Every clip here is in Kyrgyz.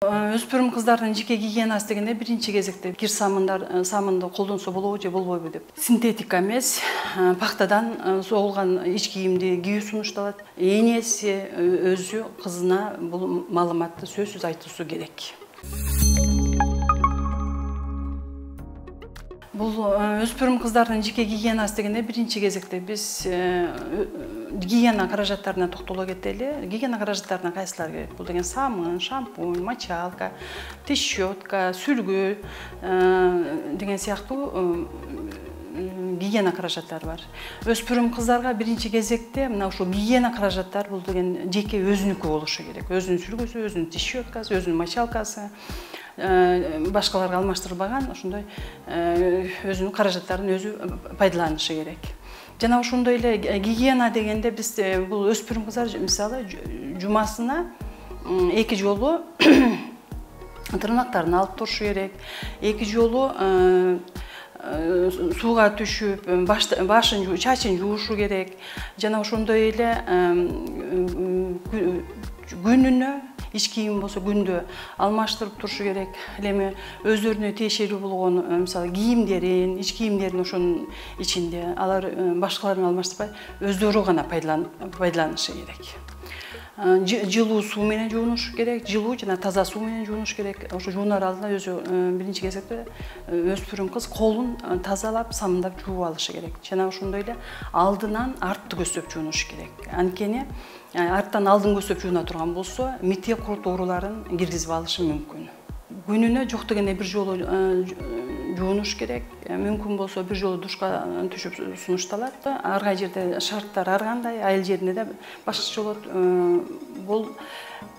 Өспүрүм кыздардын жеке гигиенасы дегенде биринчи кезекте кир самынды колдонсо болобу же болбойбу деп. Синтетика эмес, пахтадан согулган ич кийимди кийүү сунушталат. Энеси өзү кызына бул маалыматты сөзсүз айтуусу керек. Бул өспүрүм кыздардын жеке гигиенасы дегенде биринчи кезекте биз гигиена каражаттарына токтоло кетели. Гигиена каражаттарына кайсылар керек? Бул деген самын, шампунь, мочалка, тиш щетка, сүлгү деген сыяктуу гигиена каражаттары бар. Өспүрүм кыздарга биринчи кезекте мына ушул гигиена каражаттары бул деген жеке өзүнүкү болушу керек. Өзүнүн сүлгүсү, өзүнүн тиш щеткасы, өзүнүн мочалкасы. Башкаларга алмаштырбаган ошондой өзүнүн каражаттарын өзү пайдаланышы керек. Жана ошондой эле гигиена дегенде биз бул өспүрүм кыздар мисалы жумасына 2 жолу тырнактарын алып турушу керек. 2 жолу сууга түшүп, башын, чачын жуушу керек. Жана ошондой эле күнүнө ич кийим болсо күндө алмаштырып турушу керек. Эми өздөрүнө тиешелүү болгон мисалы кийимдерин, ич кийимдерин ошонун ичинде алар башкаларына алмаштырбай өздөрү гана пайдаланышы керек. Жылуу суу менен жуунуш керек, жылуу жана таза суу менен жуунуш керек. Ошо жуунар алдында өзү биринчи кезекте өспүрүм кыз колун тазалап, самындап жууп алышы керек. Жана ошондой эле алдынан артты көздөп жуунуш керек. Анткени арттан алдын көздөп жууна турган болсо, мите курут ооруларын киргизип алышы мүмкүн. Күнүнө жок дегенде 1 жолу жуунуш керек. Мүмкүн болсо 1 жолу душка түшүп сунушталат. Ар кай жерде шарттар ар кандай, айыл жеринде да башкача болот. Бул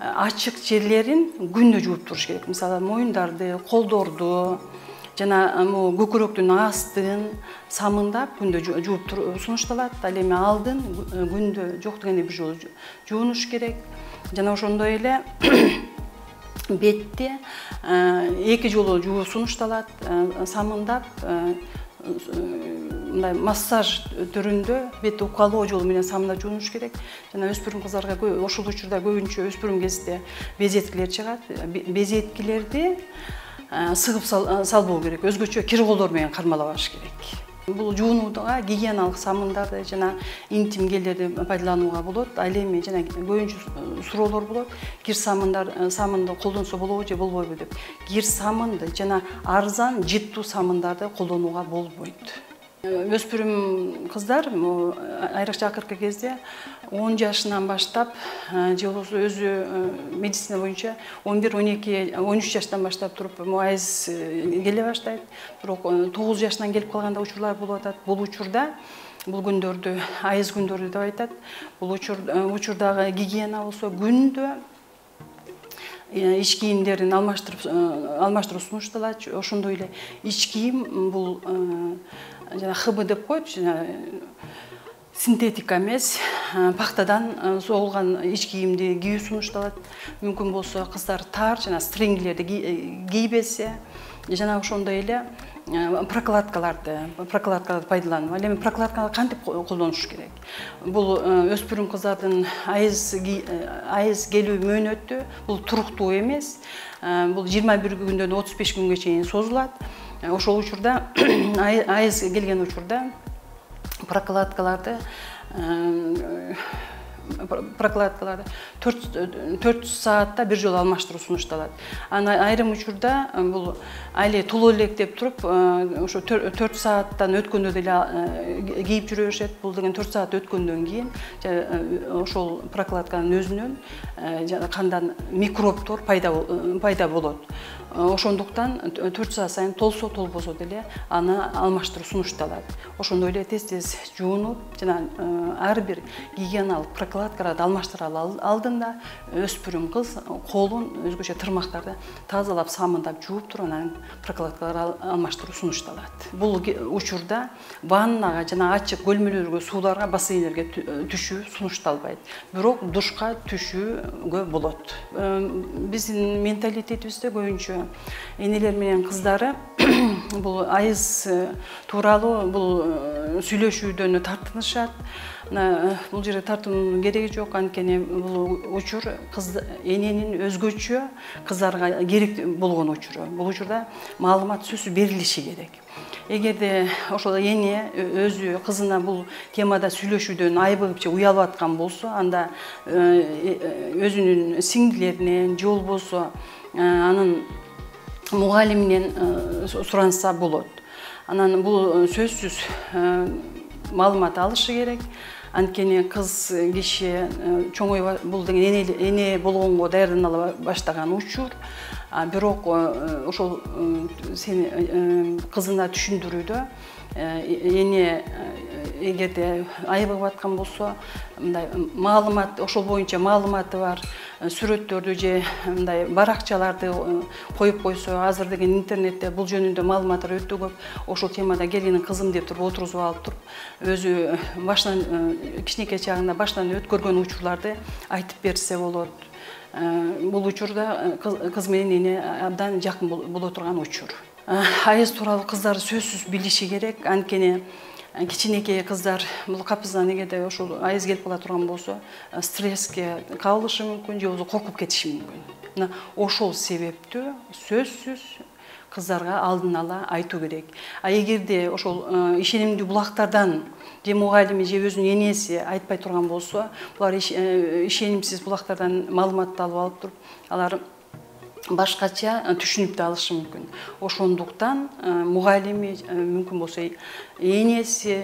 ачык жерлерин күндө жууп туруш керек. Мисалы моюндарды, колдорду жана көкүрөктүн астын самындап күндө жууп сунушталат. Ал эми алдын күндө жок дегенде 1 жолу жуунуш керек. Жана ошондой эле бетти 2 жолу жууп сунушталат, самындап мындай массаж түрүндө бетти укалоо жолу менен самындап жуунуш керек. Жана өспүрүм кыздарга ошол учурда көбүнчө өспүрүм кезде безеткилер чыгат. Безеткилерди сыгып салбоо керек. Өзгөчө кир колдор менен кармалабаш керек. Бул жуунууга гигиеналык самындарды жана интим гелдерди пайдаланууга болот. Ал эми жана көбүнчө суроолор болот. Кир самынды колдонсо болобу же болбойбу деп. Кир самынды жана арзан, жыттуу самындарды колдонууга болбойт. Өспүрүм кыздар айрыкча акыркы кезде 10 жашынан баштап же болбосо өзү медицина боюнча 11, 12, 13 жаштан баштап туруп айыз келе баштайт. Бирок 9 жашынан келип калганда учурлар болуп атат. Бул учурда бул күндөрдү айыз күндөрү деп айтат. Бул учурдагы гигиена болсо күндө ич кийимдерин алмаштыруу сунушталат. Ошондой эле ич кийим бул жана ХБ деп коет, синтетика эмес, пахтадан согулган ич кийимди кийүү сунушталат. Мүмкүн болсо кыздар тар жана стрингилерди кийбесе, жана ошондой эле прокладкаларды пайдаланып. Ал эми прокладканы кантип колдонуш керек? Бул өспүрүм кыздардын айыз келүү мөөнөтү бул туруктуу эмес. Бул 21 күндөн 35 күнгө чейин созулат. Ошол учурда айыз келген учурда прокладкаларды 4 саатта 1 жолу алмаштыруу сунушталат. Айрым учурда бул али тулуу элек деп туруп, ошо 4 сааттан өткөндө деле кийип жүрө беришет. Бул деген 4 саат өткөндөн кийин ошол прокладканын өзүнөн кандан микробтор пайда болот. Ошондуктан 4 саат сайын толсо толбосо деле аны алмаштыруу сунушталат. Ошондой эле тез жуунуп жана ар бир гигиеналык прокладкаларды алмаштыра алдында өспүрүм кыз колун өзгөчө тырмактарды тазалап, самындап жууп туруп анан прокладкаларды алмаштыруу сунушталат. Бул учурда ваннага жана ачык бөлмөлөргө, сууларга, бассейндерге түшүү сунушталбайт. Бирок душка түшүүгө болот. Биздин менталитетибизде көбүнчө энелер менен кыздары бул айыз тууралуу бул сүйлөшүүдөн тартынышат. Бул жерде тартынуунун кереги жок, анткени бул учур эненин өзгөчө кыздарга керек болгон учуру. Бул учурда маалымат сөзсүз берилиши керек. Эгерде ошол эне өзү кызына бул темада сүйлөшүүдөн айбыгып же уялып аткан болсо, анда өзүнүн сиңдилеринен же болбосо анын мугалиминен суранса болот. Анан бул сөзсүз маалымат алышы керек. Анткени кыз киши чоңой бул деген эне болгонго даярдана баштаган учур. Бирок ошол сени кызына түшүндүрүүдө эне эгерде айбыгып аткан болсо, мындай маалымат, ошол боюнча маалыматы бар сүрөттөрдү же мындай баракчаларды коюп койсо, азыр деген интернетте бул жөнүндө маалыматтар өтө көп. Ошол темада келинин кызым деп туруп отургузуп алып туруп, өзү башынан кичинекей чагында башынан өткөргөн учурларды айтып берсе болот. Бул учурда кыз менен эне абдан жакын боло турган учур. Айыз тууралуу кыздар сөзсүз билиши керек, анткени кичинекей кыздар бул капыздан эгерде ошол айыз келип кала турган болсо, стресске кабылышы мүмкүн, же болбосо коркуп кетиши мүмкүн. Ошол себептүү сөзсүз кыздарга алдын ала айтуу керек. Эгерде ошол ишенимдүү булактардан же мугалими же өзүнүн энеси айтпай турган болсо, булар ишенимсиз булактардан маалыматты алып туруп, алар башкача түшүнүп да алышы мүмкүн. Ошондуктан мугалими мүмкүн болсо энеси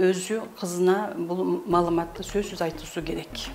өзү кызына бул маалыматты сөзсүз айтуусу керек.